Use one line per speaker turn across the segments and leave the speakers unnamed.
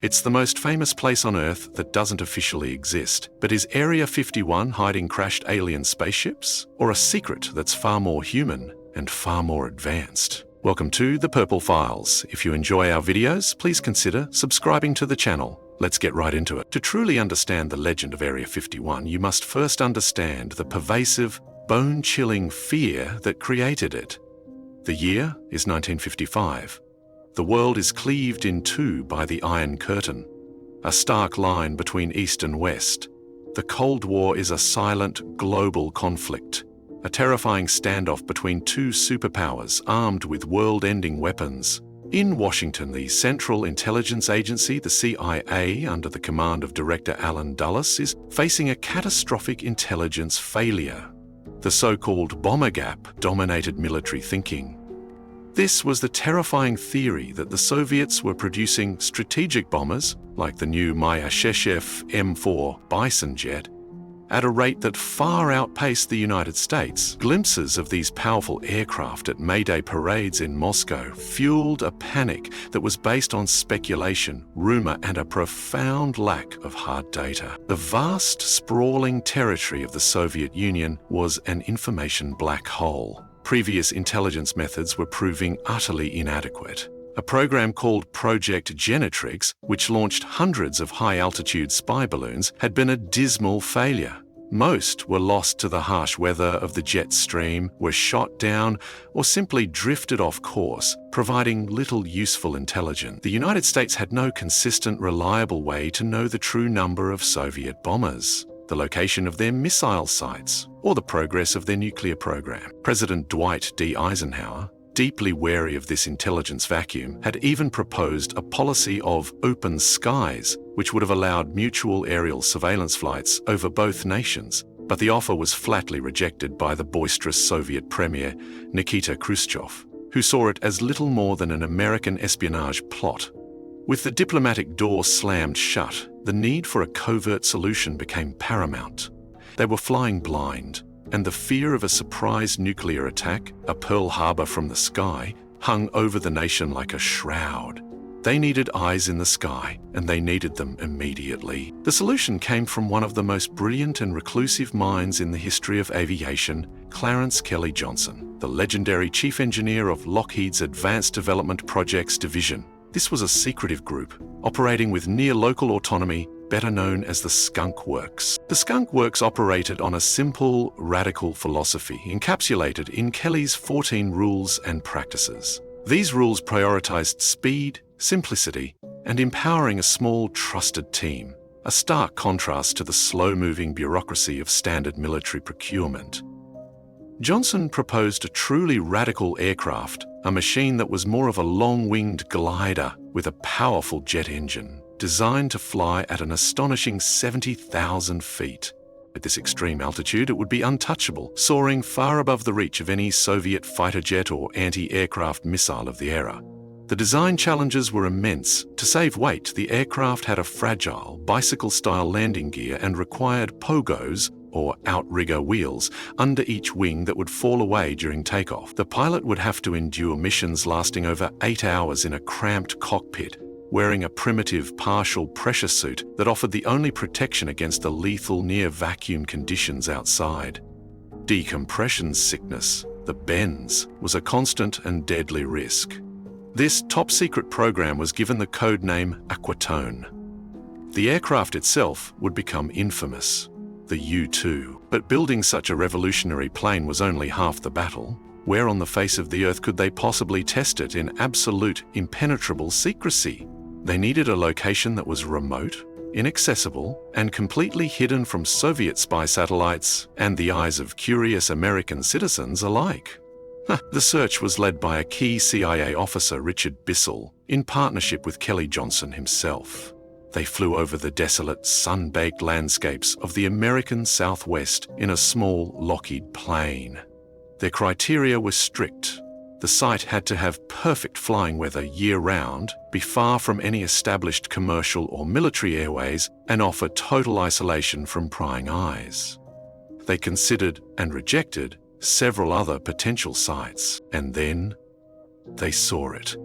It's the most famous place on Earth that doesn't officially exist. But is Area 51 hiding crashed alien spaceships? Or a secret that's far more human and far more advanced? Welcome to The Purple Files. If you enjoy our videos, please consider subscribing to the channel. Let's get right into it. To truly understand the legend of Area 51, you must first understand the pervasive, bone-chilling fear that created it. The year is 1955. The world is cleaved in two by the Iron Curtain, a stark line between East and West. The Cold War is a silent, global conflict, a terrifying standoff between two superpowers armed with world-ending weapons. In Washington, the Central Intelligence Agency, the CIA, under the command of Director Allen Dulles, is facing a catastrophic intelligence failure. The so-called bomber gap dominated military thinking. This was the terrifying theory that the Soviets were producing strategic bombers, like the new Myasishchev M4 Bison jet, at a rate that far outpaced the United States. Glimpses of these powerful aircraft at May Day parades in Moscow fueled a panic that was based on speculation, rumor, and a profound lack of hard data. The vast, sprawling territory of the Soviet Union was an information black hole. Previous intelligence methods were proving utterly inadequate. A program called Project Genetrix, which launched hundreds of high-altitude spy balloons, had been a dismal failure. Most were lost to the harsh weather of the jet stream, were shot down, or simply drifted off course, providing little useful intelligence. The United States had no consistent, reliable way to know the true number of Soviet bombers, the location of their missile sites, or the progress of their nuclear program. President Dwight D. Eisenhower, deeply wary of this intelligence vacuum, had even proposed a policy of open skies, which would have allowed mutual aerial surveillance flights over both nations. But the offer was flatly rejected by the boisterous Soviet premier, Nikita Khrushchev, who saw it as little more than an American espionage plot. With the diplomatic door slammed shut, the need for a covert solution became paramount. They were flying blind, and the fear of a surprise nuclear attack, a Pearl Harbor from the sky, hung over the nation like a shroud. They needed eyes in the sky, and they needed them immediately. The solution came from one of the most brilliant and reclusive minds in the history of aviation, Clarence Kelly Johnson, the legendary chief engineer of Lockheed's Advanced Development Projects Division. This was a secretive group, operating with near-local autonomy, better known as the Skunk Works. The Skunk Works operated on a simple, radical philosophy encapsulated in Kelly's 14 rules and practices. These rules prioritized speed, simplicity, and empowering a small, trusted team, a stark contrast to the slow-moving bureaucracy of standard military procurement. Johnson proposed a truly radical aircraft, a machine that was more of a long-winged glider with a powerful jet engine, designed to fly at an astonishing 70,000 feet. At this extreme altitude, it would be untouchable, soaring far above the reach of any Soviet fighter jet or anti-aircraft missile of the era. The design challenges were immense. To save weight, the aircraft had a fragile, bicycle-style landing gear and required pogos, or outrigger wheels, under each wing that would fall away during takeoff. The pilot would have to endure missions lasting over 8 hours in a cramped cockpit, wearing a primitive partial pressure suit that offered the only protection against the lethal near-vacuum conditions outside. Decompression sickness, the bends, was a constant and deadly risk. This top-secret program was given the code name Aquatone. The aircraft itself would become infamous, the U-2. But building such a revolutionary plane was only half the battle. Where on the face of the Earth could they possibly test it in absolute, impenetrable secrecy? They needed a location that was remote, inaccessible, and completely hidden from Soviet spy satellites and the eyes of curious American citizens alike. The search was led by a key CIA officer, Richard Bissell, in partnership with Kelly Johnson himself. They flew over the desolate, sun-baked landscapes of the American Southwest in a small Lockheed plane. Their criteria were strict. The site had to have perfect flying weather year-round, be far from any established commercial or military airways, and offer total isolation from prying eyes. They considered and rejected several other potential sites, and then they saw it.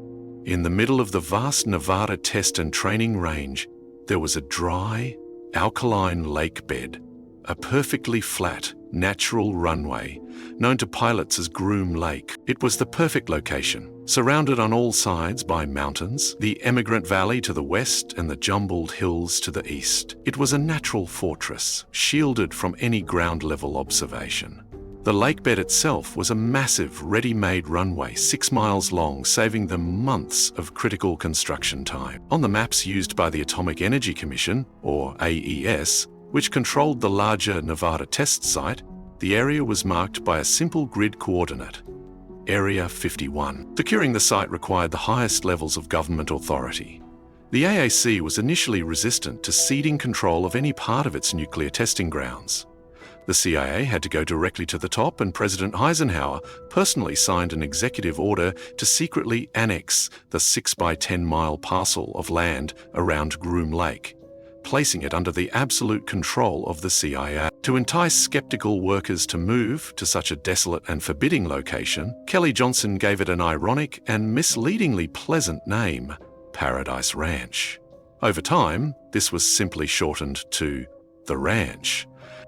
In the middle of the vast Nevada test and training range, there was a dry, alkaline lake bed, a perfectly flat, natural runway, known to pilots as Groom Lake. It was the perfect location, surrounded on all sides by mountains, the Emigrant Valley to the west and the jumbled hills to the east. It was a natural fortress, shielded from any ground-level observation. The lakebed itself was a massive, ready-made runway 6 miles long, saving them months of critical construction time. On the maps used by the Atomic Energy Commission, or AES, which controlled the larger Nevada test site, the area was marked by a simple grid coordinate, Area 51. Securing the site required the highest levels of government authority. The AAC was initially resistant to ceding control of any part of its nuclear testing grounds. The CIA had to go directly to the top, and President Eisenhower personally signed an executive order to secretly annex the 6 by 10 mile parcel of land around Groom Lake, placing it under the absolute control of the CIA. To entice skeptical workers to move to such a desolate and forbidding location, Kelly Johnson gave it an ironic and misleadingly pleasant name, Paradise Ranch. Over time, this was simply shortened to the Ranch.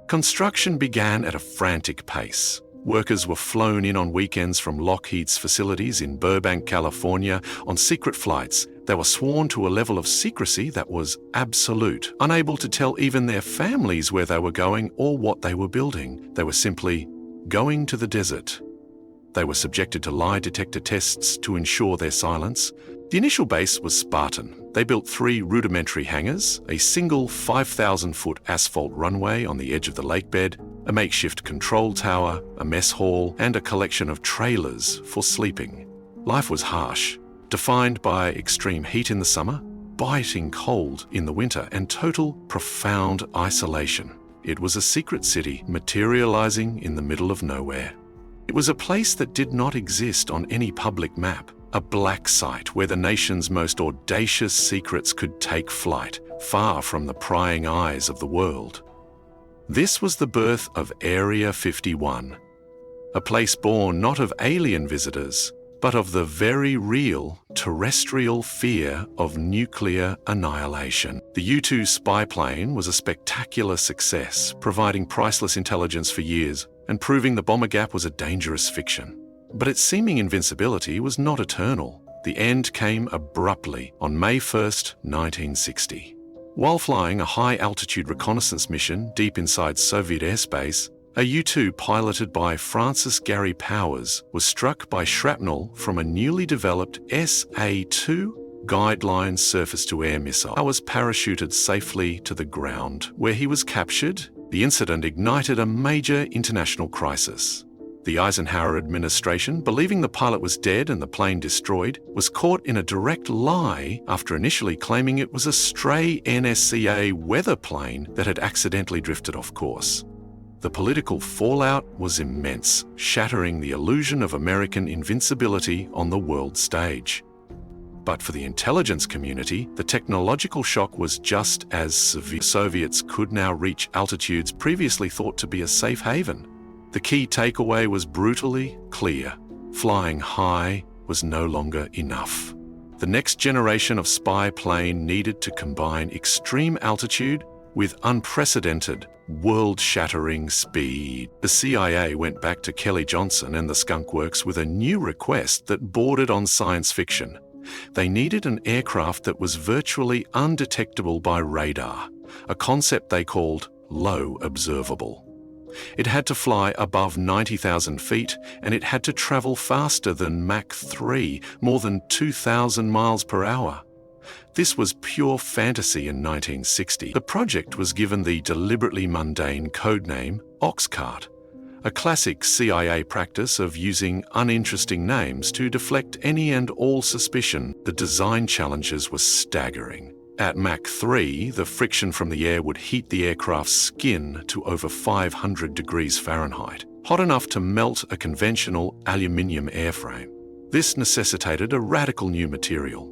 Construction began at a frantic pace. Workers were flown in on weekends from Lockheed's facilities in Burbank, California, on secret flights. They were sworn to a level of secrecy that was absolute, unable to tell even their families where they were going or what they were building. They were simply going to the desert. They were subjected to lie detector tests to ensure their silence. The initial base was Spartan. They built 3 rudimentary hangars, a single 5,000-foot asphalt runway on the edge of the lakebed, a makeshift control tower, a mess hall, and a collection of trailers for sleeping. Life was harsh, defined by extreme heat in the summer, biting cold in the winter, and total, profound isolation. It was a secret city materializing in the middle of nowhere. It was a place that did not exist on any public map, a black site where the nation's most audacious secrets could take flight, far from the prying eyes of the world. This was the birth of Area 51, a place born not of alien visitors, but of the very real terrestrial fear of nuclear annihilation. The U-2 spy plane was a spectacular success, providing priceless intelligence for years and proving the bomber gap was a dangerous fiction. But its seeming invincibility was not eternal. The end came abruptly on May 1st, 1960. While flying a high-altitude reconnaissance mission deep inside Soviet airspace, a U-2 piloted by Francis Gary Powers was struck by shrapnel from a newly developed SA-2 guideline surface-to-air missile. Powers parachuted safely to the ground, where he was captured. The incident ignited a major international crisis. The Eisenhower administration, believing the pilot was dead and the plane destroyed, was caught in a direct lie after initially claiming it was a stray NSCA weather plane that had accidentally drifted off course. The political fallout was immense, shattering the illusion of American invincibility on the world stage. But for the intelligence community, the technological shock was just as severe. Soviets could now reach altitudes previously thought to be a safe haven. The key takeaway was brutally clear. Flying high was no longer enough. The next generation of spy plane needed to combine extreme altitude with unprecedented, world-shattering speed. The CIA went back to Kelly Johnson and the Skunk Works with a new request that bordered on science fiction. They needed an aircraft that was virtually undetectable by radar, a concept they called low observable. It had to fly above 90,000 feet, and it had to travel faster than Mach 3, more than 2,000 miles per hour. This was pure fantasy in 1960. The project was given the deliberately mundane codename Oxcart, a classic CIA practice of using uninteresting names to deflect any and all suspicion. The design challenges were staggering. At Mach 3, the friction from the air would heat the aircraft's skin to over 500 degrees Fahrenheit, hot enough to melt a conventional aluminium airframe. This necessitated a radical new material.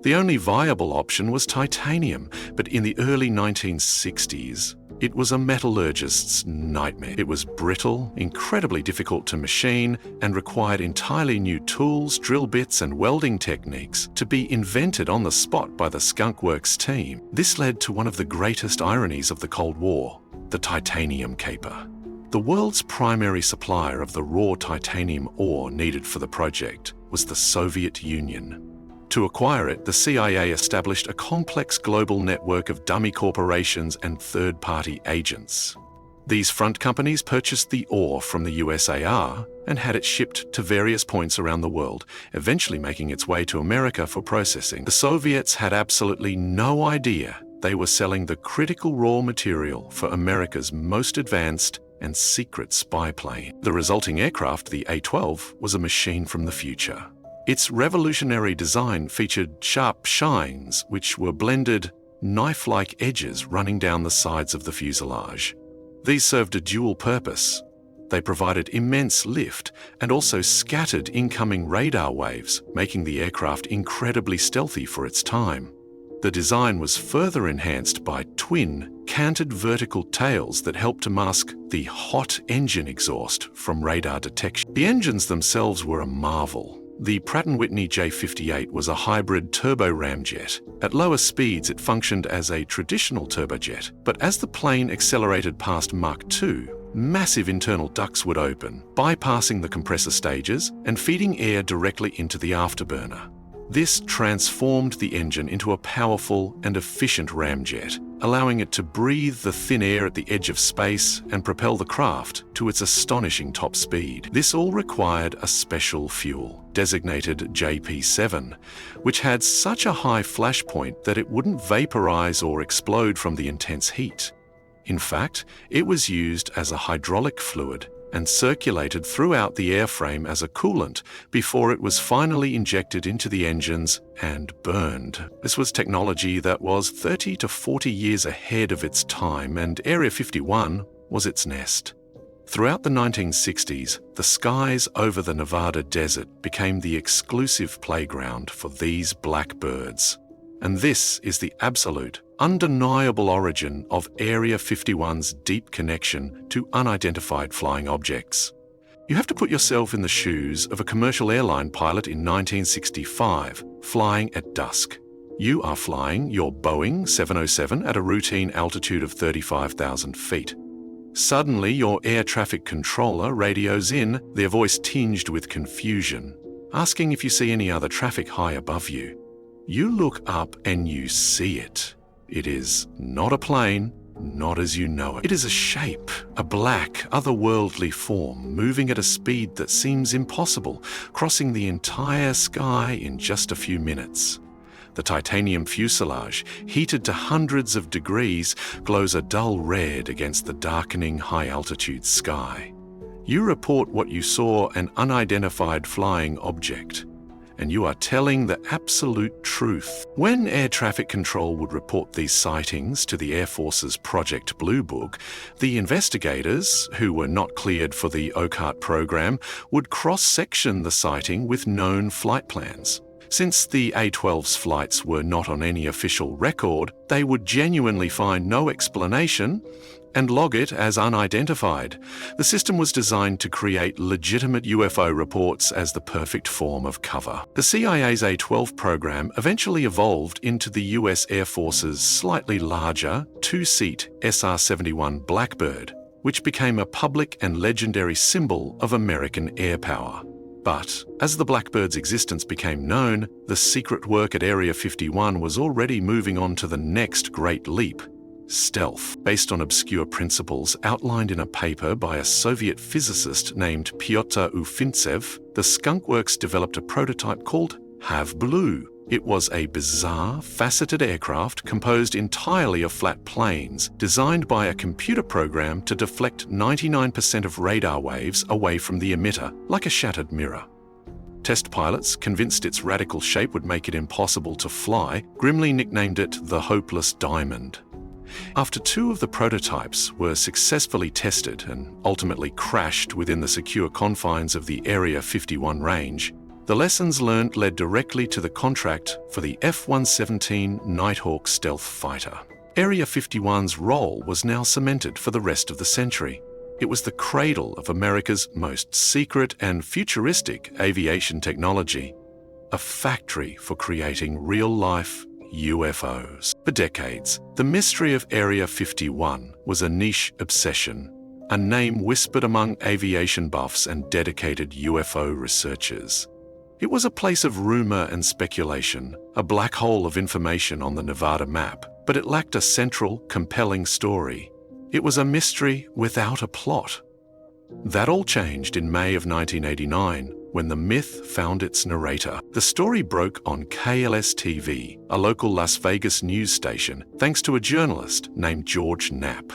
The only viable option was titanium, but in the early 1960s, It was a metallurgist's nightmare. It was brittle, incredibly difficult to machine, and required entirely new tools, drill bits, and welding techniques to be invented on the spot by the Skunk Works team. This led to one of the greatest ironies of the Cold War, the titanium caper. The world's primary supplier of the raw titanium ore needed for the project was the Soviet Union. To acquire it, the CIA established a complex global network of dummy corporations and third-party agents. These front companies purchased the ore from the USAR and had it shipped to various points around the world, eventually making its way to America for processing. The Soviets had absolutely no idea they were selling the critical raw material for America's most advanced and secret spy plane. The resulting aircraft, the A-12, was a machine from the future. Its revolutionary design featured sharp shines, which were blended, knife-like edges running down the sides of the fuselage. These served a dual purpose. They provided immense lift and also scattered incoming radar waves, making the aircraft incredibly stealthy for its time. The design was further enhanced by twin, canted vertical tails that helped to mask the hot engine exhaust from radar detection. The engines themselves were a marvel. The Pratt & Whitney J58 was a hybrid turbo ramjet. At lower speeds, it functioned as a traditional turbojet, but as the plane accelerated past Mach 2, massive internal ducts would open, bypassing the compressor stages and feeding air directly into the afterburner. This transformed the engine into a powerful and efficient ramjet, allowing it to breathe the thin air at the edge of space and propel the craft to its astonishing top speed. This all required a special fuel, designated JP7, which had such a high flash point that it wouldn't vaporize or explode from the intense heat. In fact, it was used as a hydraulic fluid and circulated throughout the airframe as a coolant before it was finally injected into the engines and burned. This was technology that was 30 to 40 years ahead of its time, and Area 51 was its nest. Throughout the 1960s, the skies over the Nevada desert became the exclusive playground for these blackbirds. And this is the absolute, undeniable origin of Area 51's deep connection to unidentified flying objects. You have to put yourself in the shoes of a commercial airline pilot in 1965, flying at dusk. You are flying your Boeing 707 at a routine altitude of 35,000 feet. Suddenly, your air traffic controller radios in, their voice tinged with confusion, asking if you see any other traffic high above you. You look up and you see it. It is not a plane, not as you know it. It is a shape, a black, otherworldly form, moving at a speed that seems impossible, crossing the entire sky in just a few minutes. The titanium fuselage, heated to hundreds of degrees, glows a dull red against the darkening high-altitude sky. You report what you saw, an unidentified flying object, and you are telling the absolute truth. When Air Traffic Control would report these sightings to the Air Force's Project Blue Book, the investigators, who were not cleared for the OCART program, would cross-section the sighting with known flight plans. Since the A-12's flights were not on any official record, they would genuinely find no explanation and log it as unidentified. The system was designed to create legitimate UFO reports as the perfect form of cover. The CIA's A-12 program eventually evolved into the US Air Force's slightly larger, two-seat SR-71 Blackbird, which became a public and legendary symbol of American air power. But as the Blackbird's existence became known, the secret work at Area 51 was already moving on to the next great leap: stealth. Based on obscure principles outlined in a paper by a Soviet physicist named Pyotr Ufintsev, the Skunk Works developed a prototype called Have Blue. It was a bizarre, faceted aircraft composed entirely of flat planes, designed by a computer program to deflect 99% of radar waves away from the emitter, like a shattered mirror. Test pilots, convinced its radical shape would make it impossible to fly, grimly nicknamed it the Hopeless Diamond. After two of the prototypes were successfully tested and ultimately crashed within the secure confines of the Area 51 range, the lessons learned led directly to the contract for the F-117 Nighthawk stealth fighter. Area 51's role was now cemented for the rest of the century. It was the cradle of America's most secret and futuristic aviation technology, a factory for creating real-life UFOs. For decades, the mystery of Area 51 was a niche obsession, a name whispered among aviation buffs and dedicated UFO researchers. It was a place of rumor and speculation, a black hole of information on the Nevada map, but it lacked a central, compelling story. It was a mystery without a plot. That all changed in May of 1989, when the myth found its narrator. The story broke on KLS-TV, a local Las Vegas news station, thanks to a journalist named George Knapp.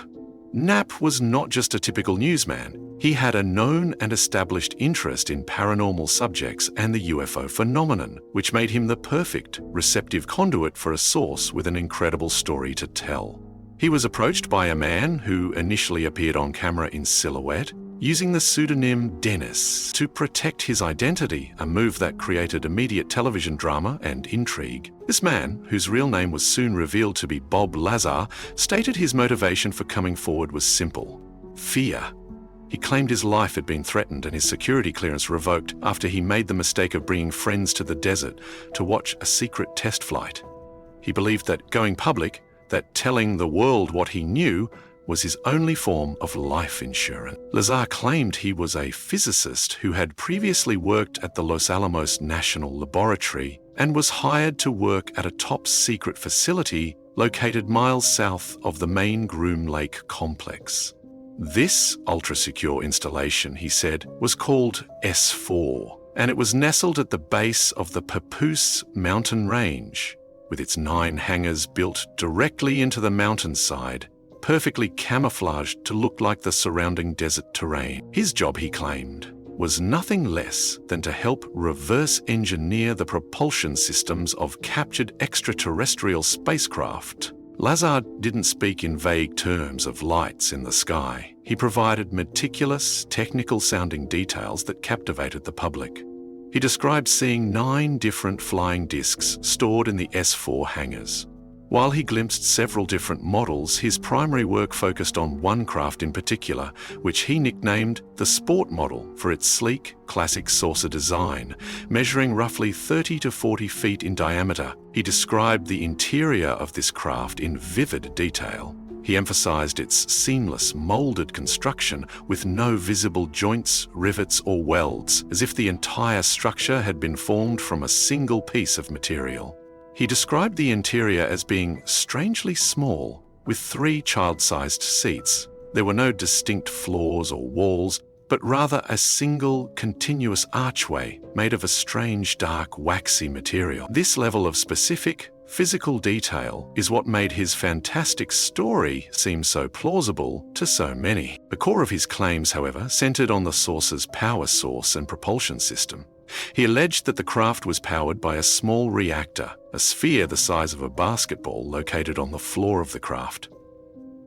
Knapp was not just a typical newsman. He had a known and established interest in paranormal subjects and the UFO phenomenon, which made him the perfect, receptive conduit for a source with an incredible story to tell. He was approached by a man who initially appeared on camera in silhouette, using the pseudonym Dennis to protect his identity, a move that created immediate television drama and intrigue. This man, whose real name was soon revealed to be Bob Lazar, stated his motivation for coming forward was simple: fear. He claimed his life had been threatened and his security clearance revoked after he made the mistake of bringing friends to the desert to watch a secret test flight. He believed that going public, that telling the world what he knew, was his only form of life insurance. Lazar claimed he was a physicist who had previously worked at the Los Alamos National Laboratory and was hired to work at a top-secret facility located miles south of the main Groom Lake complex. This ultra-secure installation, he said, was called S4, and it was nestled at the base of the Papoose mountain range, with its 9 hangars built directly into the mountainside, perfectly camouflaged to look like the surrounding desert terrain. His job, he claimed, was nothing less than to help reverse engineer the propulsion systems of captured extraterrestrial spacecraft. Lazar didn't speak in vague terms of lights in the sky. He provided meticulous, technical-sounding details that captivated the public. He described seeing 9 different flying discs stored in the S4 hangars. While he glimpsed several different models, his primary work focused on one craft in particular, which he nicknamed the Sport model for its sleek, classic saucer design, measuring roughly 30 to 40 feet in diameter. He described the interior of this craft in vivid detail. He emphasized its seamless, molded construction with no visible joints, rivets, or welds, as if the entire structure had been formed from a single piece of material. He described the interior as being strangely small, with 3 child-sized seats. There were no distinct floors or walls, but rather a single, continuous archway made of a strange, dark, waxy material. This level of specific, physical detail is what made his fantastic story seem so plausible to so many. The core of his claims, however, centered on the saucer's power source and propulsion system. He alleged that the craft was powered by a small reactor, a sphere the size of a basketball located on the floor of the craft.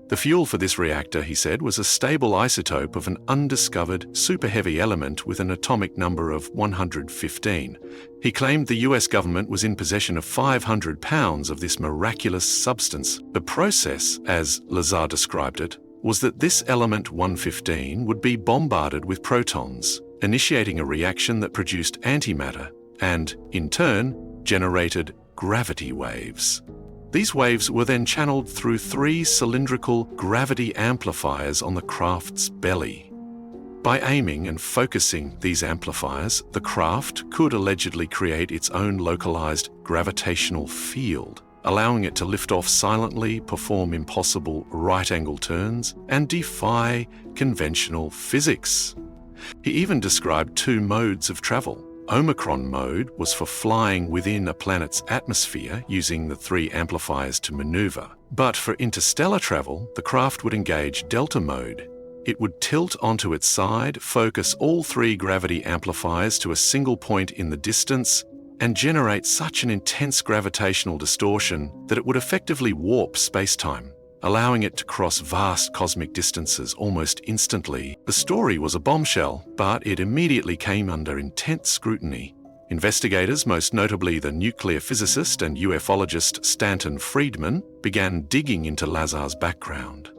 The fuel for this reactor, he said, was a stable isotope of an undiscovered super-heavy element with an atomic number of 115. He claimed the US government was in possession of 500 pounds of this miraculous substance. The process, as Lazar described it, was that this element 115 would be bombarded with protons, initiating a reaction that produced antimatter and, in turn, generated gravity waves. These waves were then channeled through 3 cylindrical gravity amplifiers on the craft's belly. By aiming and focusing these amplifiers, the craft could allegedly create its own localized gravitational field, allowing it to lift off silently, perform impossible right-angle turns, and defy conventional physics. He even described 2 modes of travel. Omicron mode was for flying within a planet's atmosphere using the 3 amplifiers to maneuver. But for interstellar travel, the craft would engage Delta mode. It would tilt onto its side, focus all 3 gravity amplifiers to a single point in the distance, and generate such an intense gravitational distortion that it would effectively warp space-time, allowing it to cross vast cosmic distances almost instantly. The story was a bombshell, but it immediately came under intense scrutiny. Investigators, most notably the nuclear physicist and ufologist Stanton Friedman, began digging into Lazar's background.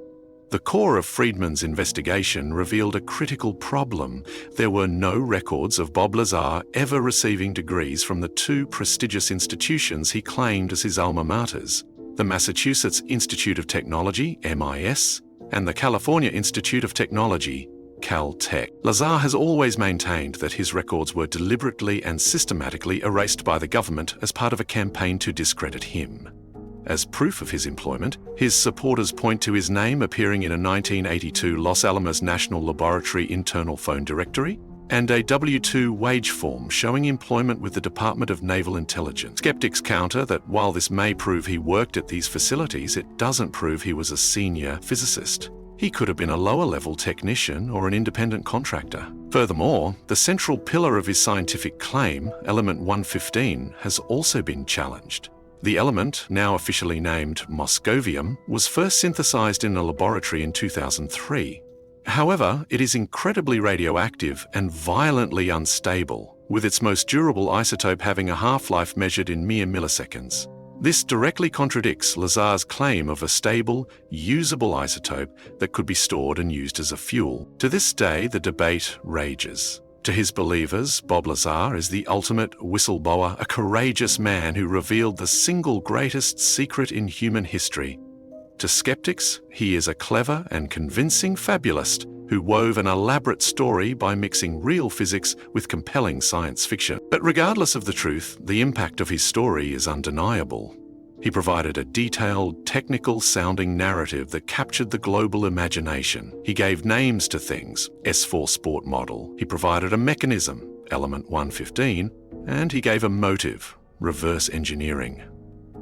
The core of Friedman's investigation revealed a critical problem. There were no records of Bob Lazar ever receiving degrees from the two prestigious institutions he claimed as his alma maters, the Massachusetts Institute of Technology, MIS, and the California Institute of Technology, Caltech. Lazar has always maintained that his records were deliberately and systematically erased by the government as part of a campaign to discredit him. As proof of his employment, his supporters point to his name appearing in a 1982 Los Alamos National Laboratory internal phone directory and a W-2 wage form showing employment with the Department of Naval Intelligence. Skeptics counter that while this may prove he worked at these facilities, it doesn't prove he was a senior physicist. He could have been a lower-level technician or an independent contractor. Furthermore, the central pillar of his scientific claim, element 115, has also been challenged. The element, now officially named moscovium, was first synthesized in a laboratory in 2003. However, it is incredibly radioactive and violently unstable, with its most durable isotope having a half-life measured in mere milliseconds. This directly contradicts Lazar's claim of a stable, usable isotope that could be stored and used as a fuel. To this day, the debate rages. To his believers, Bob Lazar is the ultimate whistleblower, a courageous man who revealed the single greatest secret in human history. To skeptics, he is a clever and convincing fabulist who wove an elaborate story by mixing real physics with compelling science fiction. But regardless of the truth, the impact of his story is undeniable. He provided a detailed, technical-sounding narrative that captured the global imagination. He gave names to things, S4 Sport model. He provided a mechanism, element 115, and he gave a motive, reverse engineering.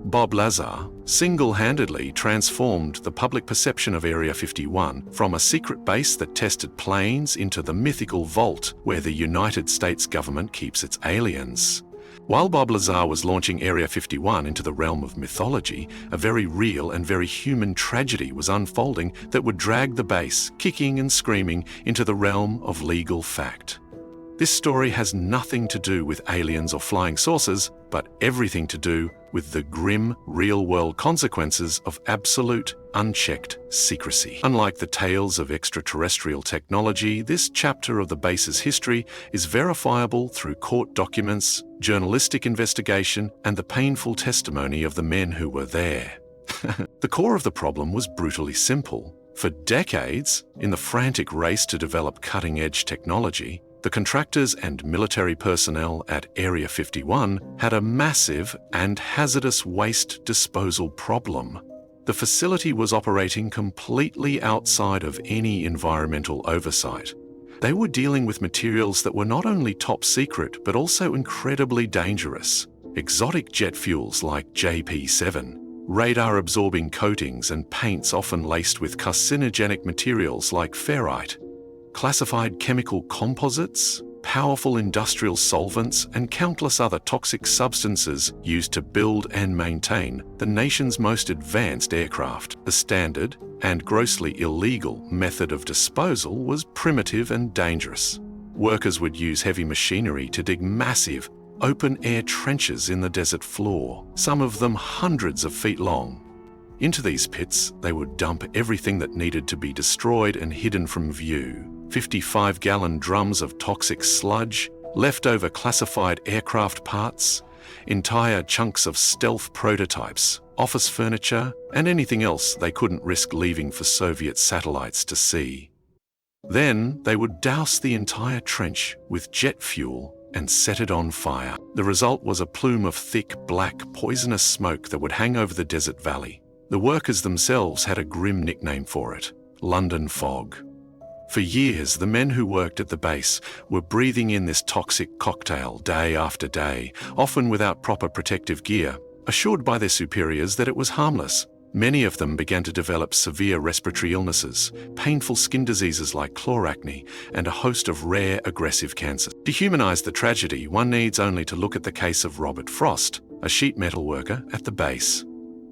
Bob Lazar single-handedly transformed the public perception of Area 51 from a secret base that tested planes into the mythical vault where the United States government keeps its aliens. While Bob Lazar was launching Area 51 into the realm of mythology, a very real and very human tragedy was unfolding that would drag the base, kicking and screaming, into the realm of legal fact. This story has nothing to do with aliens or flying saucers, but everything to do with the grim, real-world consequences of absolute, unchecked secrecy. Unlike the tales of extraterrestrial technology, this chapter of the base's history is verifiable through court documents, journalistic investigation, and the painful testimony of the men who were there. The core of the problem was brutally simple. For decades, in the frantic race to develop cutting-edge technology, the contractors and military personnel at Area 51 had a massive and hazardous waste disposal problem. The facility was operating completely outside of any environmental oversight. They were dealing with materials that were not only top secret but also incredibly dangerous. Exotic jet fuels like JP7, radar-absorbing coatings and paints often laced with carcinogenic materials like ferrite, classified chemical composites, powerful industrial solvents, and countless other toxic substances used to build and maintain the nation's most advanced aircraft. The standard and grossly illegal method of disposal was primitive and dangerous. Workers would use heavy machinery to dig massive, open-air trenches in the desert floor, some of them hundreds of feet long. Into these pits, they would dump everything that needed to be destroyed and hidden from view. 55-gallon drums of toxic sludge, leftover classified aircraft parts, entire chunks of stealth prototypes, office furniture, and anything else they couldn't risk leaving for Soviet satellites to see. Then they would douse the entire trench with jet fuel and set it on fire. The result was a plume of thick, black, poisonous smoke that would hang over the desert valley. The workers themselves had a grim nickname for it: London Fog. For years, the men who worked at the base were breathing in this toxic cocktail day after day, often without proper protective gear, assured by their superiors that it was harmless. Many of them began to develop severe respiratory illnesses, painful skin diseases like chloracne, and a host of rare aggressive cancers. To humanize the tragedy, one needs only to look at the case of Robert Frost, a sheet metal worker at the base.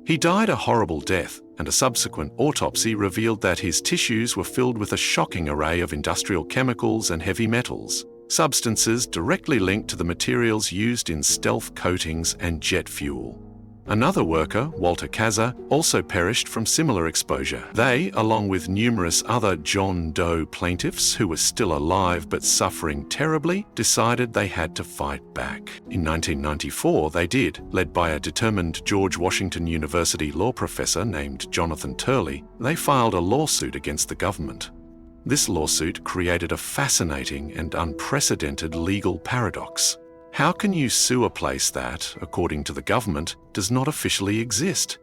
He died a horrible death, and a subsequent autopsy revealed that his tissues were filled with a shocking array of industrial chemicals and heavy metals. substances directly linked to the materials used in stealth coatings and jet fuel. Another worker, Walter Kazza, also perished from similar exposure. They, along with numerous other John Doe plaintiffs who were still alive but suffering terribly, decided they had to fight back. In 1994, they did, led by a determined George Washington University law professor named Jonathan Turley. They filed a lawsuit against the government. This lawsuit created a fascinating and unprecedented legal paradox. How can you sue a place that, according to the government, does not officially exist?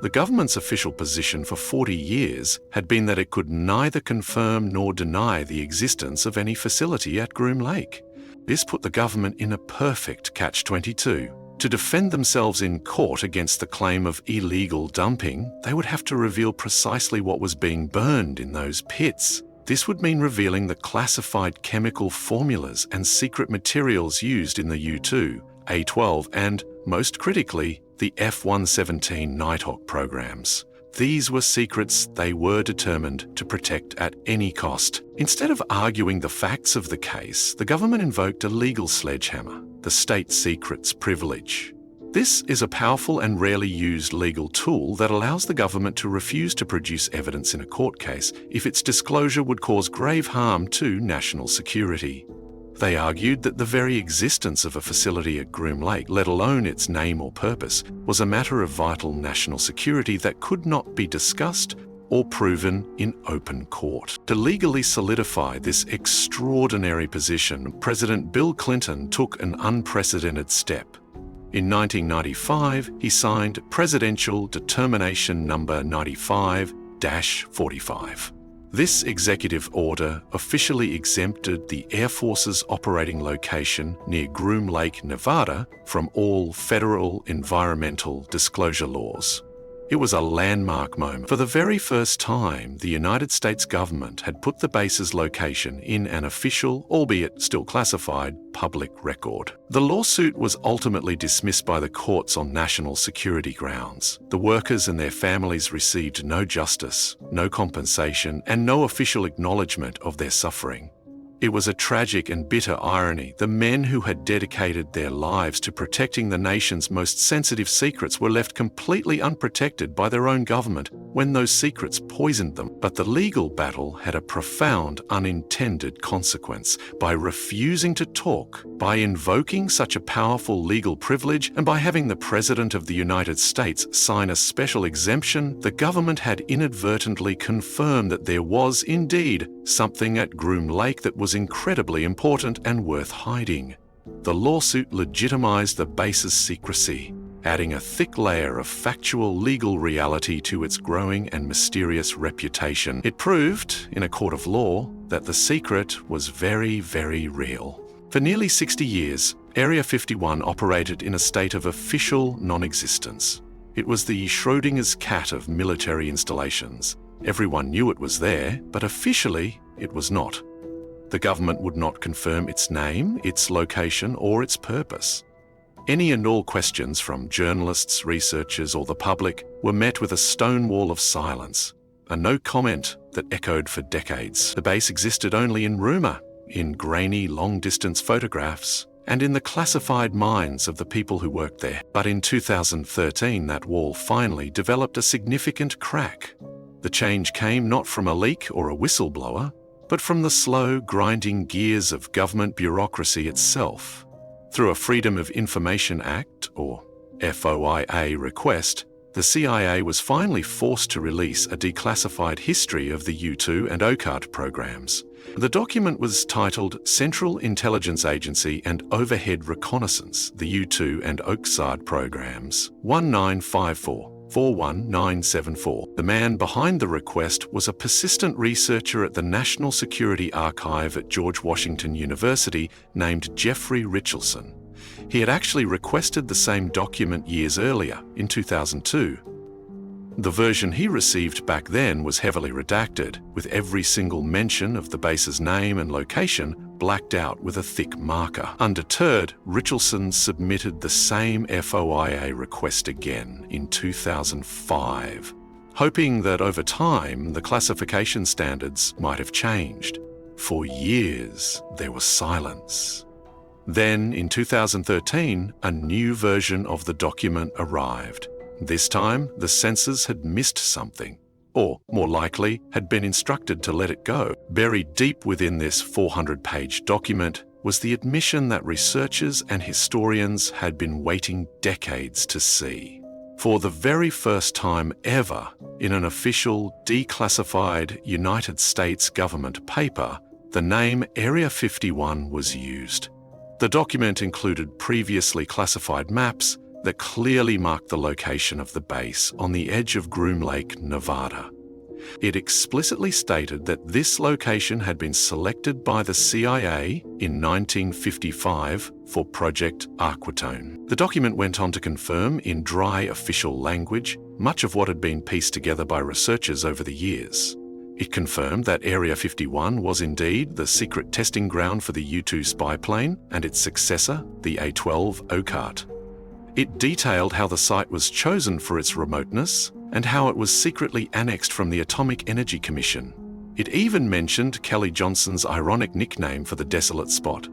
The government's official position for 40 years had been that it could neither confirm nor deny the existence of any facility at Groom Lake. This put the government in a perfect catch-22. To defend themselves in court against the claim of illegal dumping, they would have to reveal precisely what was being burned in those pits. This would mean revealing the classified chemical formulas and secret materials used in the U-2, A-12 and, most critically, the F-117 Nighthawk programs. These were secrets they were determined to protect at any cost. Instead of arguing the facts of the case, the government invoked a legal sledgehammer, the state secrets privilege. This is a powerful and rarely used legal tool that allows the government to refuse to produce evidence in a court case if its disclosure would cause grave harm to national security. They argued that the very existence of a facility at Groom Lake, let alone its name or purpose, was a matter of vital national security that could not be discussed or proven in open court. To legally solidify this extraordinary position, President Bill Clinton took an unprecedented step. In 1995, he signed Presidential Determination No. 95-45. This executive order officially exempted the Air Force's operating location near Groom Lake, Nevada, from all federal environmental disclosure laws. It was a landmark moment. For the very first time, the United States government had put the base's location in an official, albeit still classified, public record. The lawsuit was ultimately dismissed by the courts on national security grounds. The workers and their families received no justice, no compensation, and no official acknowledgement of their suffering. It was a tragic and bitter irony. The men who had dedicated their lives to protecting the nation's most sensitive secrets were left completely unprotected by their own government when those secrets poisoned them. But the legal battle had a profound unintended consequence. By refusing to talk, by invoking such a powerful legal privilege, and by having the President of the United States sign a special exemption, the government had inadvertently confirmed that there was indeed something at Groom Lake that was incredibly important and worth hiding. The lawsuit legitimized the base's secrecy, adding a thick layer of factual legal reality to its growing and mysterious reputation. It proved, in a court of law, that the secret was very, very real. For nearly 60 years, Area 51 operated in a state of official non-existence. It was the Schrodinger's cat of military installations. Everyone knew it was there, but officially it was not. The government would not confirm its name, its location, or its purpose. Any and all questions from journalists, researchers, or the public were met with a stone wall of silence, a no comment that echoed for decades. The base existed only in rumor, in grainy, long-distance photographs, and in the classified minds of the people who worked there. But in 2013, that wall finally developed a significant crack. The change came not from a leak or a whistleblower, but from the slow, grinding gears of government bureaucracy itself. Through a Freedom of Information Act, or FOIA request, the CIA was finally forced to release a declassified history of the U-2 and OCART programs. The document was titled Central Intelligence Agency and Overhead Reconnaissance, the U-2 and OCSARD programs, 1954-41974. The man behind the request was a persistent researcher at the National Security Archive at George Washington University named Jeffrey Richelson. He had actually requested the same document years earlier, in 2002. The version he received back then was heavily redacted, with every single mention of the base's name and location blacked out with a thick marker. Undeterred, Richelson submitted the same FOIA request again in 2005, hoping that over time the classification standards might have changed. For years, there was silence. Then, in 2013, a new version of the document arrived. This time, the censors had missed something, or more likely, had been instructed to let it go. Buried deep within this 400-page document was the admission that researchers and historians had been waiting decades to see. For the very first time ever, in an official, declassified United States government paper, the name Area 51 was used. The document included previously classified maps that clearly marked the location of the base on the edge of Groom Lake, Nevada. It explicitly stated that this location had been selected by the CIA in 1955 for Project Aquatone. The document went on to confirm in dry official language much of what had been pieced together by researchers over the years. It confirmed that Area 51 was indeed the secret testing ground for the U-2 spy plane and its successor, the A-12 OCART. It detailed how the site was chosen for its remoteness and how it was secretly annexed from the Atomic Energy Commission. It even mentioned Kelly Johnson's ironic nickname for the desolate spot,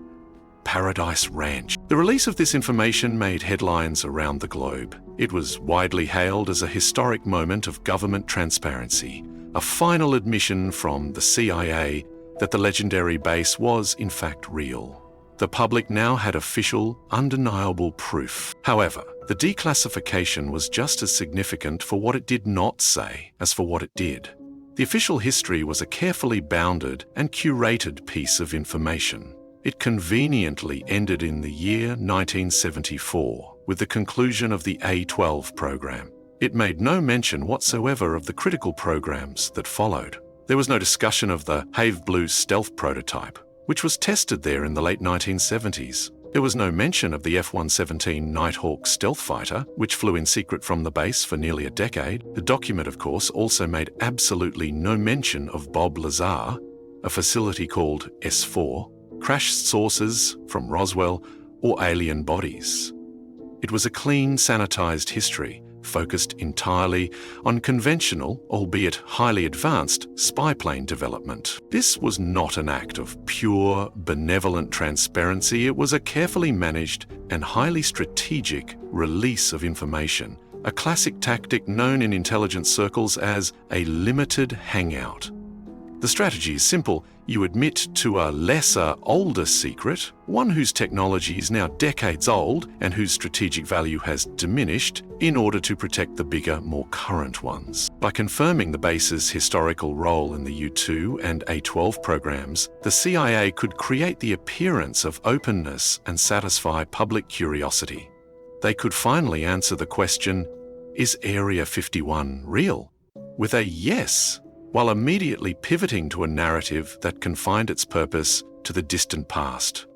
Paradise Ranch. The release of this information made headlines around the globe. It was widely hailed as a historic moment of government transparency, a final admission from the CIA that the legendary base was in fact real. The public now had official, undeniable proof. However, the declassification was just as significant for what it did not say as for what it did. The official history was a carefully bounded and curated piece of information. It conveniently ended in the year 1974 with the conclusion of the A-12 program. It made no mention whatsoever of the critical programs that followed. There was no discussion of the Have Blue stealth prototype, which was tested there in the late 1970s. There was no mention of the F-117 Nighthawk stealth fighter, which flew in secret from the base for nearly a decade. The document, of course, also made absolutely no mention of Bob Lazar, a facility called S4, crashed sources from Roswell, or alien bodies. It was a clean, sanitized history, focused entirely on conventional, albeit highly advanced, spy plane development. This was not an act of pure, benevolent transparency. It was a carefully managed and highly strategic release of information, a classic tactic known in intelligence circles as a limited hangout. The strategy is simple. You admit to a lesser, older secret, one whose technology is now decades old and whose strategic value has diminished, in order to protect the bigger, more current ones. By confirming the base's historical role in the U-2 and A-12 programs, the CIA could create the appearance of openness and satisfy public curiosity. They could finally answer the question, is Area 51 real? With a yes, while immediately pivoting to a narrative that confined its purpose to the distant past.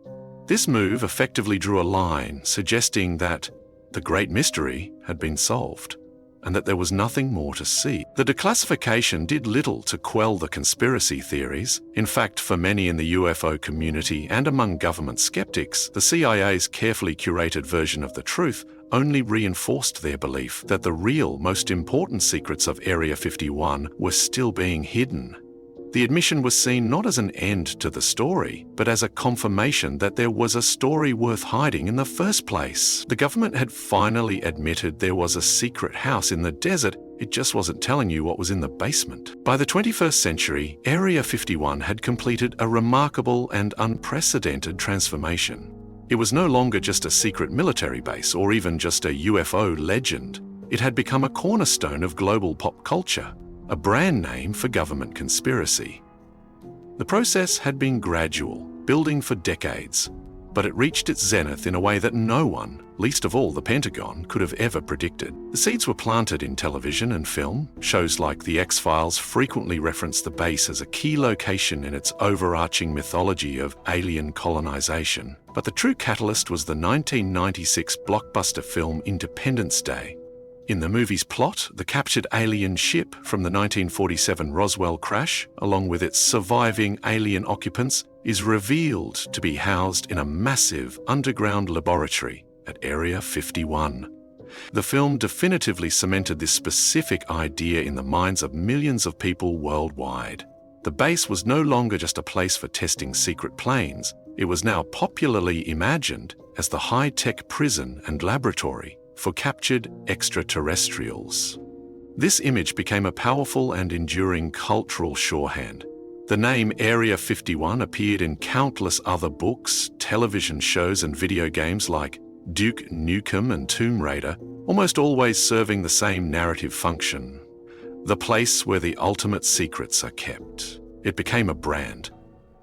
This move effectively drew a line, suggesting that the great mystery had been solved, and that there was nothing more to see. The declassification did little to quell the conspiracy theories. In fact, for many in the UFO community and among government skeptics, the CIA's carefully curated version of the truth only reinforced their belief that the real, most important secrets of Area 51 were still being hidden. The admission was seen not as an end to the story, but as a confirmation that there was a story worth hiding in the first place. The government had finally admitted there was a secret house in the desert. It just wasn't telling you what was in the basement. By the 21st century, Area 51 had completed a remarkable and unprecedented transformation. It was no longer just a secret military base or even just a UFO legend. It had become a cornerstone of global pop culture, a brand name for government conspiracy. The process had been gradual, building for decades, but it reached its zenith in a way that no one, least of all the Pentagon, could have ever predicted. The seeds were planted in television and film. Shows like The X-Files frequently reference the base as a key location in its overarching mythology of alien colonization. But the true catalyst was the 1996 blockbuster film Independence Day. In the movie's plot, the captured alien ship from the 1947 Roswell crash, along with its surviving alien occupants, is revealed to be housed in a massive underground laboratory at Area 51. The film definitively cemented this specific idea in the minds of millions of people worldwide. The base was no longer just a place for testing secret planes. It was now popularly imagined as the high-tech prison and laboratory for captured extraterrestrials. This image became a powerful and enduring cultural shorthand. The name Area 51 appeared in countless other books, television shows, and video games like Duke Nukem and Tomb Raider, almost always serving the same narrative function: the place where the ultimate secrets are kept. It became a brand,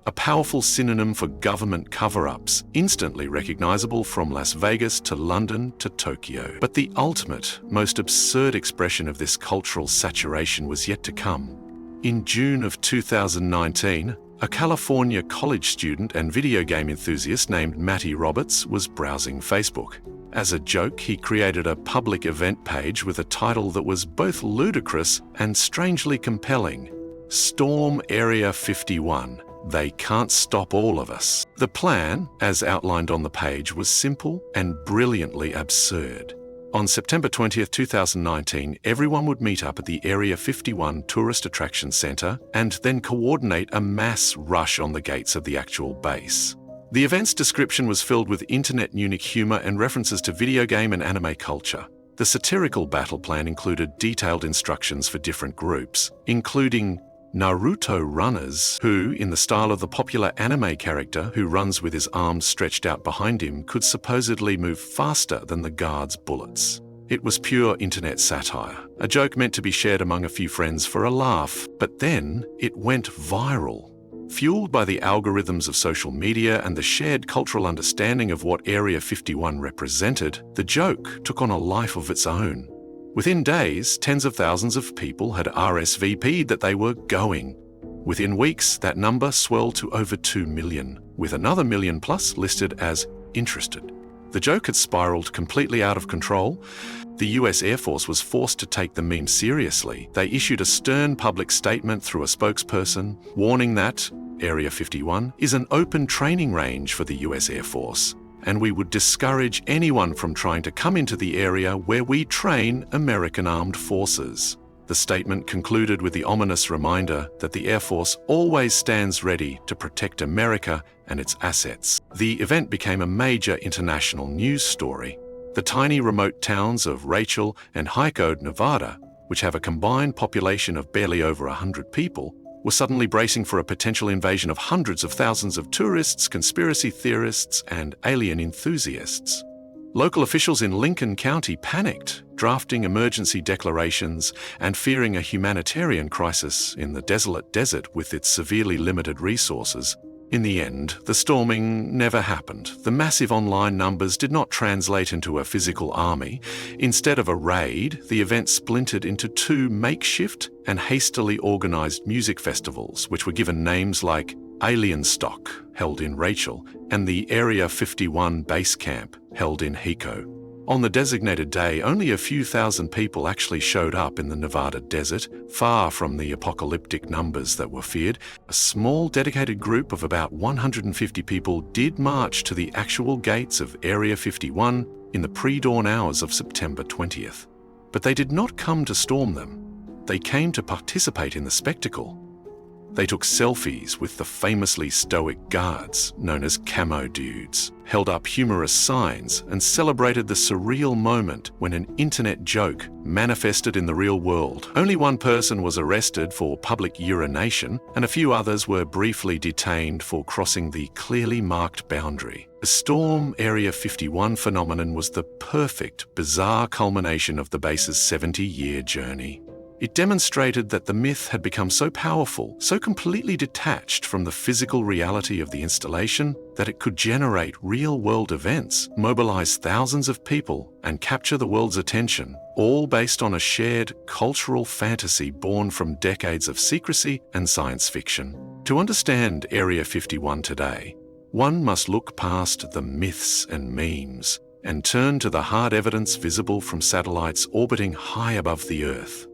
a powerful synonym for government cover-ups, instantly recognizable from Las Vegas to London to Tokyo. But the ultimate, most absurd expression of this cultural saturation was yet to come. In June of 2019, a California college student and video game enthusiast named Matty Roberts was browsing Facebook. As a joke, he created a public event page with a title that was both ludicrous and strangely compelling: Storm Area 51. They can't stop all of us. The plan, as outlined on the page, was simple and brilliantly absurd. On September 20th, 2019, everyone would meet up at the Area 51 Tourist Attraction Center and then coordinate a mass rush on the gates of the actual base. The event's description was filled with internet-unique humor and references to video game and anime culture. The satirical battle plan included detailed instructions for different groups, including Naruto runners, who, in the style of the popular anime character who runs with his arms stretched out behind him, could supposedly move faster than the guards' bullets. It was pure internet satire, a joke meant to be shared among a few friends for a laugh, but then it went viral. Fueled by the algorithms of social media and the shared cultural understanding of what Area 51 represented, the joke took on a life of its own. Within days, tens of thousands of people had RSVP'd that they were going. Within weeks, that number swelled to over 2 million, with another million plus listed as interested. The joke had spiraled completely out of control. The US Air Force was forced to take the meme seriously. They issued a stern public statement through a spokesperson, warning that Area 51 is an open training range for the US Air Force, and we would discourage anyone from trying to come into the area where we train American armed forces. The statement concluded with the ominous reminder that the Air Force always stands ready to protect America and its assets. The event became a major international news story. The tiny remote towns of Rachel and Hico, Nevada, which have a combined population of barely over 100 people, were suddenly bracing for a potential invasion of hundreds of thousands of tourists, conspiracy theorists, and alien enthusiasts. Local officials in Lincoln County panicked, drafting emergency declarations and fearing a humanitarian crisis in the desolate desert with its severely limited resources. In the end, the storming never happened. The massive online numbers did not translate into a physical army. Instead of a raid, the event splintered into 2 makeshift and hastily organized music festivals, which were given names like Alien Stock, held in Rachel, and the Area 51 Base Camp, held in Hico. On the designated day, only a few thousand people actually showed up in the Nevada desert, far from the apocalyptic numbers that were feared. A small dedicated group of about 150 people did march to the actual gates of Area 51 in the pre-dawn hours of September 20th. But they did not come to storm them. They came to participate in the spectacle. They took selfies with the famously stoic guards, known as camo dudes, held up humorous signs, and celebrated the surreal moment when an internet joke manifested in the real world. Only one person was arrested for public urination, and a few others were briefly detained for crossing the clearly marked boundary. The Storm Area 51 phenomenon was the perfect, bizarre culmination of the base's 70-year journey. It demonstrated that the myth had become so powerful, so completely detached from the physical reality of the installation, that it could generate real-world events, mobilize thousands of people, and capture the world's attention, all based on a shared cultural fantasy born from decades of secrecy and science fiction. To understand Area 51 today, one must look past the myths and memes and turn to the hard evidence visible from satellites orbiting high above the Earth.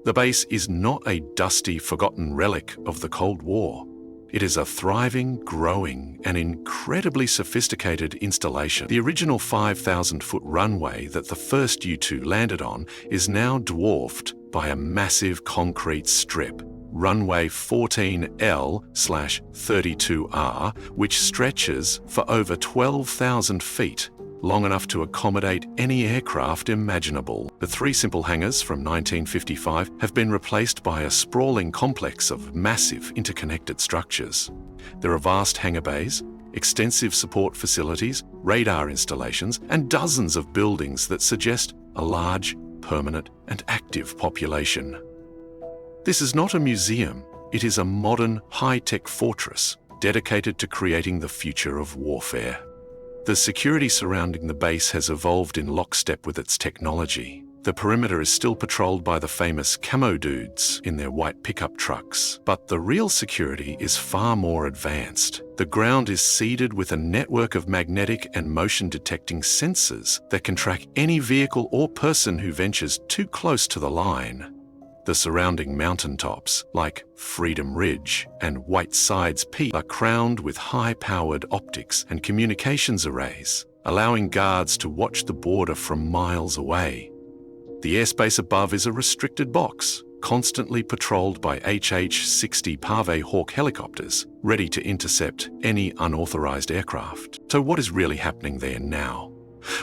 The base is not a dusty, forgotten relic of the Cold War. It is a thriving, growing, and incredibly sophisticated installation. The original 5,000-foot runway that the first U-2 landed on is now dwarfed by a massive concrete strip. runway 14L/32R, which stretches for over 12,000 feet, long enough to accommodate any aircraft imaginable. The three simple hangars from 1955 have been replaced by a sprawling complex of massive interconnected structures. There are vast hangar bays, extensive support facilities, radar installations, and dozens of buildings that suggest a large, permanent, and active population. This is not a museum, it is a modern, high-tech fortress dedicated to creating the future of warfare. The security surrounding the base has evolved in lockstep with its technology. The perimeter is still patrolled by the famous camo dudes in their white pickup trucks, but the real security is far more advanced. The ground is seeded with a network of magnetic and motion-detecting sensors that can track any vehicle or person who ventures too close to the line. The surrounding mountaintops, like Freedom Ridge and White Sides Peak, are crowned with high-powered optics and communications arrays, allowing guards to watch the border from miles away. The airspace above is a restricted box, constantly patrolled by HH-60 Pave Hawk helicopters, ready to intercept any unauthorized aircraft. So what is really happening there now?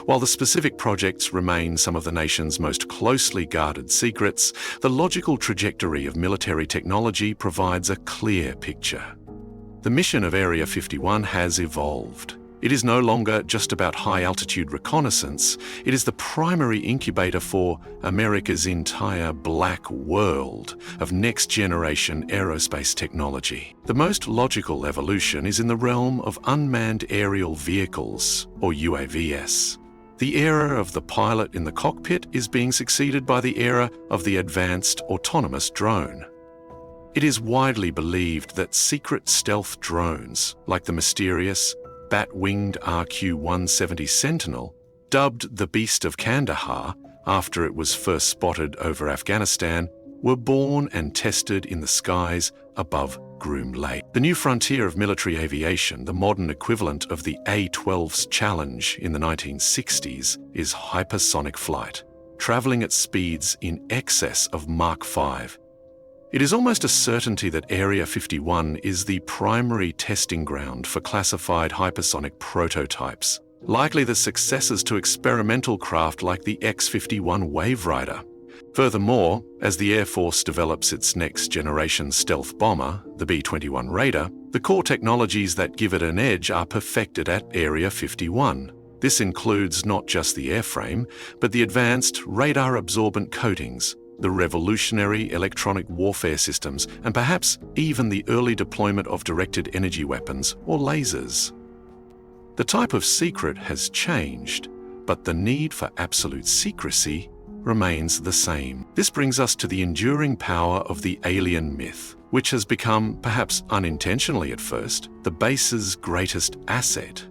While the specific projects remain some of the nation's most closely guarded secrets, the logical trajectory of military technology provides a clear picture. The mission of Area 51 has evolved. It is no longer just about high-altitude reconnaissance. It is the primary incubator for America's entire black world of next-generation aerospace technology. The most logical evolution is in the realm of unmanned aerial vehicles, or UAVs. The era of the pilot in the cockpit is being succeeded by the era of the advanced autonomous drone. It is widely believed that secret stealth drones, like the mysterious bat-winged RQ-170 Sentinel, dubbed the Beast of Kandahar after it was first spotted over Afghanistan, were born and tested in the skies above Groom Lake. The new frontier of military aviation, the modern equivalent of the A-12's challenge in the 1960s, is hypersonic flight, traveling at speeds in excess of Mach 5. It is almost a certainty that Area 51 is the primary testing ground for classified hypersonic prototypes, likely the successors to experimental craft like the X-51 Wave Rider. Furthermore, as the Air Force develops its next-generation stealth bomber, the B-21 Raider, the core technologies that give it an edge are perfected at Area 51. This includes not just the airframe, but the advanced radar-absorbent coatings, the revolutionary electronic warfare systems, and perhaps even the early deployment of directed energy weapons or lasers. The type of secret has changed, but the need for absolute secrecy remains the same. This brings us to the enduring power of the alien myth, which has become, perhaps unintentionally at first, the base's greatest asset.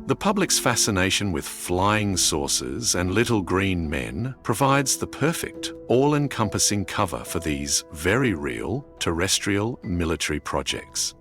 The public's fascination with flying saucers and little green men provides the perfect, all-encompassing cover for these very real, terrestrial military projects.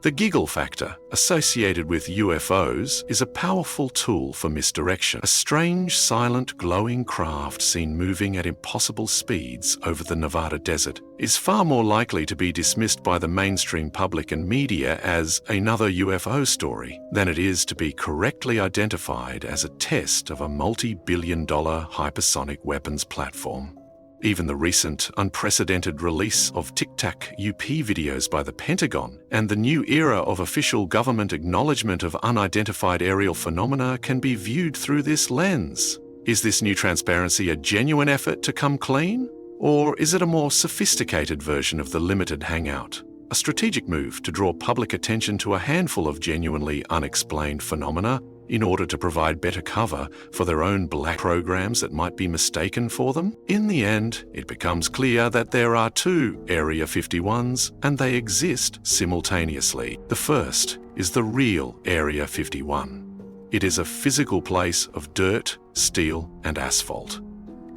The giggle factor associated with UFOs is a powerful tool for misdirection. A strange, silent, glowing craft seen moving at impossible speeds over the Nevada desert is far more likely to be dismissed by the mainstream public and media as another UFO story than it is to be correctly identified as a test of a multi-billion-dollar hypersonic weapons platform. Even the recent, unprecedented release of Tic Tac UP videos by the Pentagon and the new era of official government acknowledgement of unidentified aerial phenomena can be viewed through this lens. Is this new transparency a genuine effort to come clean? Or is it a more sophisticated version of the limited hangout? A strategic move to draw public attention to a handful of genuinely unexplained phenomena in order to provide better cover for their own black programs that might be mistaken for them? In the end, it becomes clear that there are two Area 51s and they exist simultaneously. The first is the real Area 51. It is a physical place of dirt, steel, and asphalt.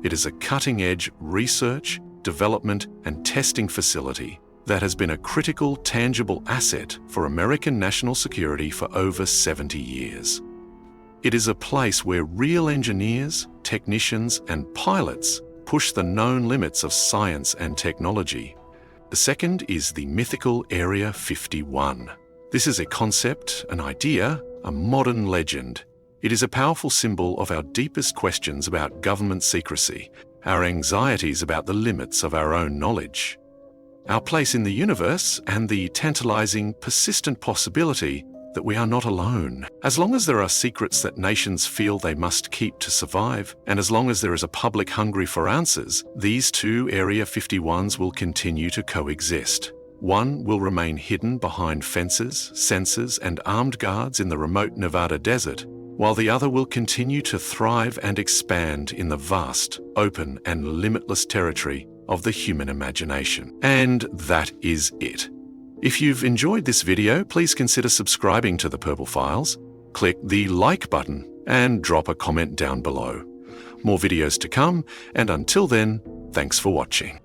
It is a cutting-edge research, development, and testing facility that has been a critical, tangible asset for American national security for over 70 years. It is a place where real engineers, technicians, and pilots push the known limits of science and technology. The second is the mythical Area 51. This is a concept, an idea, a modern legend. It is a powerful symbol of our deepest questions about government secrecy, our anxieties about the limits of our own knowledge, our place in the universe, and the tantalizing, persistent possibility that we are not alone. As long as there are secrets that nations feel they must keep to survive, and as long as there is a public hungry for answers, these two Area 51s will continue to coexist. One will remain hidden behind fences, sensors, and armed guards in the remote Nevada desert, while the other will continue to thrive and expand in the vast, open, and limitless territory of the human imagination. And that is it. If you've enjoyed this video, please consider subscribing to the Purple Files, click the like button, and drop a comment down below. More videos to come, and until then, thanks for watching.